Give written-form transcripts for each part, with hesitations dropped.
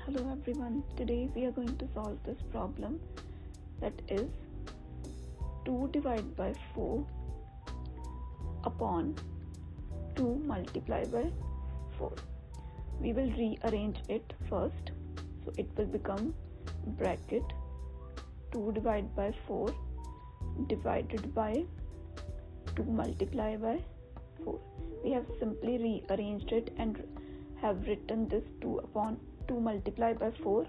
Hello everyone, today we are going to solve this problem, that is 2 divided by 4 upon 2 multiplied by 4. We will rearrange it first, so it will become bracket 2 divided by 4 divided by 2 multiplied by 4. We have simply rearranged it and have written this 2 upon 2 multiplied by 4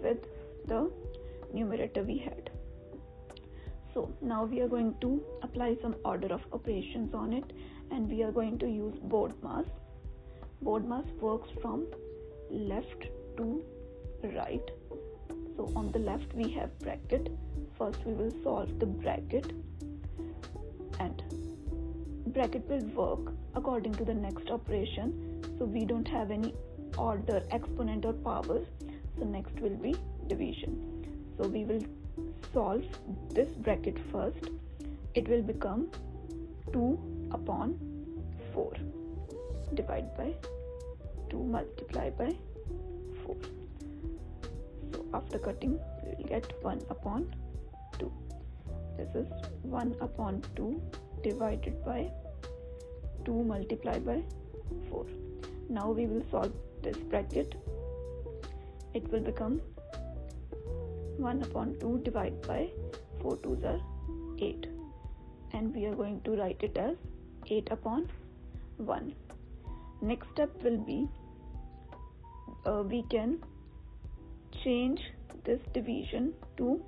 with the numerator we had. So now we are going to apply some order of operations on it, and we are going to use BODMAS. BODMAS works from left to right. So on the left we have bracket. First we will solve the bracket, and bracket will work according to the next operation, so we don't have any order, exponent or powers. So next will be division. So we will solve this bracket first. It will become 2 upon 4 divided by 2 multiplied by 4. So after cutting we will get 1 upon 2. This is 1 upon 2 divided by 2 multiplied by 4. Now we will solve this bracket. It will become 1 upon 2 divided by 4 2s are 8, and we are going to write it as 8 upon 1. Next step will be we can change this division to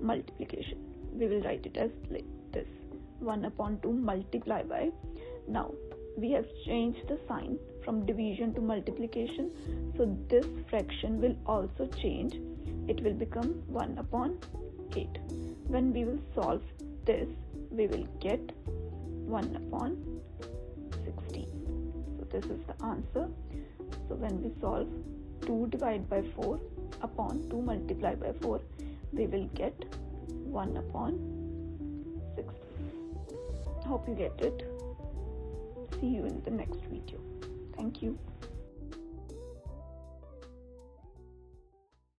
multiplication. We will write it as like this: 1 upon 2 multiplied by. Now we have changed the sign from division to multiplication, so this fraction will also change. It will become 1 upon 8. When we will solve this, we will get 1 upon 16. So this is the answer. So when we solve 2 divided by 4 upon 2 multiplied by 4, we will get 1 upon 16. Hope you get it. See you in the next video. Thank you.